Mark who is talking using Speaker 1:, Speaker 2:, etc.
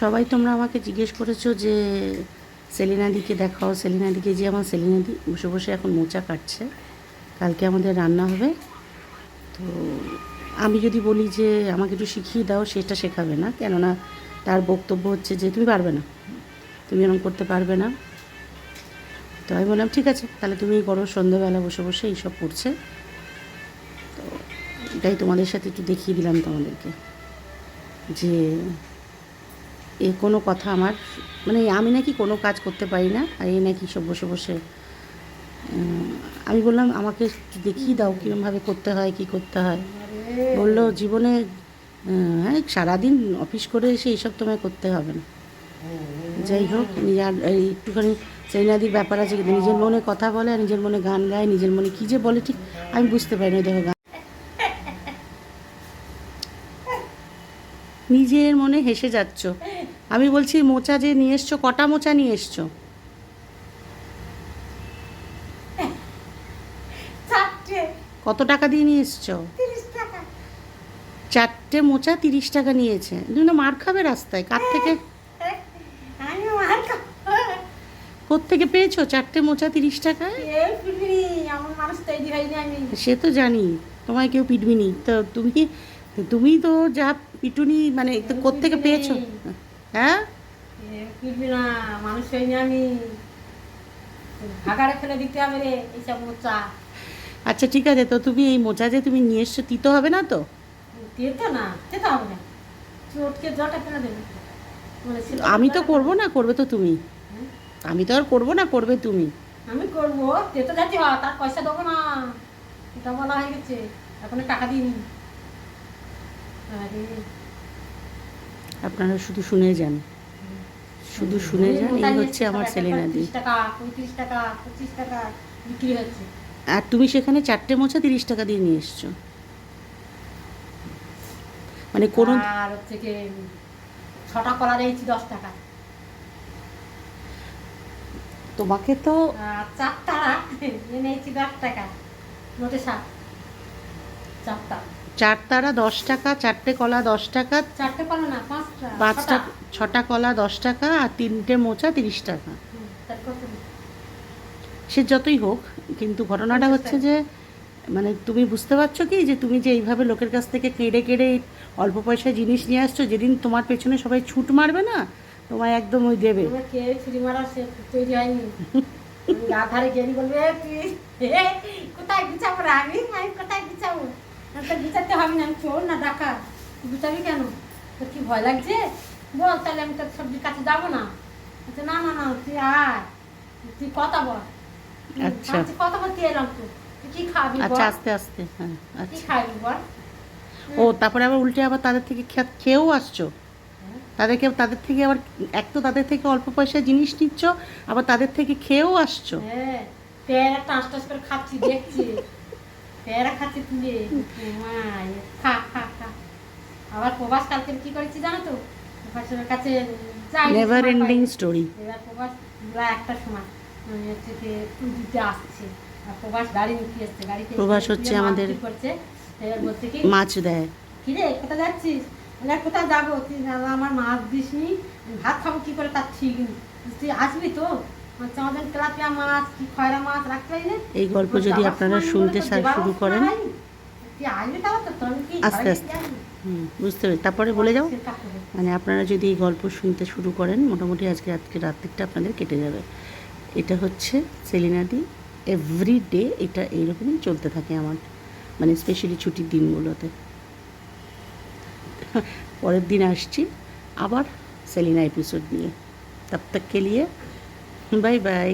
Speaker 1: সবাই তোমরা আমাকে জিজ্ঞেস করেছো যে সেলিনাদিকে দেখাও, সেলিনাদিকে। যে আমার সেলিনাদি বসে বসে এখন মোচা কাটছে, কালকে আমাদের রান্না হবে। তো আমি যদি বলি যে আমাকে একটু শিখিয়ে দাও, সেটা শেখাবে না, কেননা তার বক্তব্য হচ্ছে যে তুমি পারবে না, তুমি এরকম করতে পারবে না। তো আমি বললাম ঠিক আছে, তাহলে তুমি করো। সন্ধ্যেবেলা বসে বসে এইসব করছে, তো এটাই তোমাদের সাথে একটু দেখিয়ে দিলাম তোমাদেরকে যে এ কোনো কথা আমার, মানে আমি নাকি কোনো কাজ করতে পারি না, আর এই নাকি সব বসে বসে। আমি বললাম আমাকে একটু দেখিয়ে দাও কীরকমভাবে করতে হয়, কী করতে হয়। বললো জীবনে হ্যাঁ সারাদিন অফিস করে এসে এইসব তোমায় করতে হবে না। যাই হোক, নিজের একটুখানি সেলিনাদির ব্যাপার আছে, কিন্তু নিজের মনে কথা বলে আর নিজের মনে গান গায়, নিজের মনে কী যে বলে ঠিক আমি বুঝতে পারি না। দেখো গান নিজের মনে হেসে যাচ্ছ। আমি বলছি মোচা যে নিয়ে এসছো, কটা মোচা নিয়ে এসছো? কত টাকা দিয়ে নিয়ে এসছো? 4টে মোচা 30 টাকা নিয়েছে। তুমি না মার খাবে রাস্তায়। কার থেকে, কোত্থেকে পেয়েছো 4টে মোচা 30 টাকায়? সে তো জানি তোমায় কেউ পিটবি নি, তো তুমি তো যা পিটুনি, মানে কোত্থেকে পেয়েছো? হ্যাঁ
Speaker 2: পিটবি না, মানুষ হয়নি আমি, ভাগাড়ে ফেলে দিতে হবে রে এইসব মোচা।
Speaker 1: আচ্ছা ঠিক আছে, তো তুমি এই মোচা যে তুমি নিয়ে এসছো, তিতো হবে না তো?
Speaker 2: তেতো না, তেতো হবে না, চটকে জলটা ফেলে দেবে।
Speaker 1: আমি তো করবো না, করবে তো তুমি। আমি তো আর করবো না, করবে তুমি।
Speaker 2: আমি করবো, তেতো যাতে হয়, তার পয়সা দেবো না, এটা বলা হয়ে গেছে, এখন টাকা দিইনি।
Speaker 1: আপনারা শুধু শুনে যান, শুধু শুনে যান। এই হচ্ছে আমার সেলিনাদি।
Speaker 2: 30 টাকা, 35 টাকা, 25 টাকা বিক্রি হচ্ছে।
Speaker 1: আর তুমি সেখানে 4টে মোচা 30 টাকা দিয়ে নিয়ে এসছো, মানে কোনো।
Speaker 2: আর হচ্ছে কি 6টা কলা দিয়েছি 10 টাকা।
Speaker 1: তোমাকে তো
Speaker 2: 4টা নিয়েছি 10 টাকা, মোটে 7, 4টা।
Speaker 1: 4 তারা 10 টাকা, 4টে কলা 10 টাকা,
Speaker 2: 4টে কলা না, 5টা,
Speaker 1: 5টা 6টা কলা 10 টাকা, আর 3টে মোচা 30 টাকা। সে যতই হোক, কিন্তু ঘটনাটা হচ্ছে যে মানে তুমি বুঝতে পারছো কি, যে তুমি যে এইভাবে লোকের কাছ থেকে কেড়ে কেড়ে অল্প পয়সায় জিনিস নিয়ে আসছো, যেদিন তোমার পেছনে সবাই ছুট মারবে না, তোমায় একদম ওই দেবে।
Speaker 2: কে ছুরি মারা সে তৈরি হয়নি। গা ধারে গেলি বলবে তুই কোথায় গুছাবো রে, আমি কোথায় গুছাবো, তো গুছাতে হবে না, আমি চোর না ডাকা, গুছাবি কেন, তোর কি ভয় লাগছে বল, তাহলে আমি তোর সবজির কাছে যাবো না। আচ্ছা না না না, তুই আয়, তুই কথা বল।
Speaker 1: আচ্ছা
Speaker 2: কথা বলতে এলাম তো, তুই কি খাবি?
Speaker 1: আচ্ছা আস্তে আস্তে, হ্যাঁ
Speaker 2: কি
Speaker 1: আচ্ছা।
Speaker 2: খাবি বল?
Speaker 1: ও তারপরে আবার উল্টে আবার তাদের থেকে খেয়েও আসছো, তাদের থেকে আবার এক তো তাদের থেকে অল্প পয়সায় জিনিস নিচ্ছ, আবার তাদের থেকে খেয়েও আসছো।
Speaker 2: হ্যাঁ, পেয়ারা টাস টাস করে খাচ্ছি, দেখছি পেয়ারা খাচ্ছি তুলে, খা খা খা। আবার প্রবাস কালকে কি করেছি জানো তো, প্রবাসের কাছে
Speaker 1: নেভার এন্ডিং স্টোরি।
Speaker 2: এবার প্রবাস একটা সময় হচ্ছে কি দিতে আসছে, আর প্রবাস গাড়ি নিতে আসছে, গাড়িতে
Speaker 1: প্রবাস হচ্ছে আমাদের
Speaker 2: করছে, এবার বলছে কি
Speaker 1: মাছ দেয়।
Speaker 2: কি রে কোথায় যাচ্ছিস? বলে কোথায় যাবো, তুই আমার মাছ দিসনি, ভাত খাবো কি করে তার ঠিক নেই, তুই আসবি তো? আচ্ছা আমাদের তেলাপিয়া মাছ কি খয়রা মাছ রাখতে পারি না।
Speaker 1: এই গল্প যদি আপনারা শুনতে শুরু করেন
Speaker 2: তুই আসবি তাহলে তো, তোর কি
Speaker 1: আস্তে আস্তে, বুঝতে পারি, তারপরে বলে যাও। মানে আপনারা যদি এই গল্প শুনতে শুরু করেন, মোটামুটি আজকে রাত্রিটা আপনাদের কেটে যাবে। এটা হচ্ছে সেলিনাদি, এভরিডে এটা এইরকমই চলতে থাকে আমার, মানে স্পেশালি ছুটির দিনগুলোতে। পরের দিন আসছি আবার সেলিনা এপিসোড নিয়ে। তব তক কে লিয়ে বাই বাই।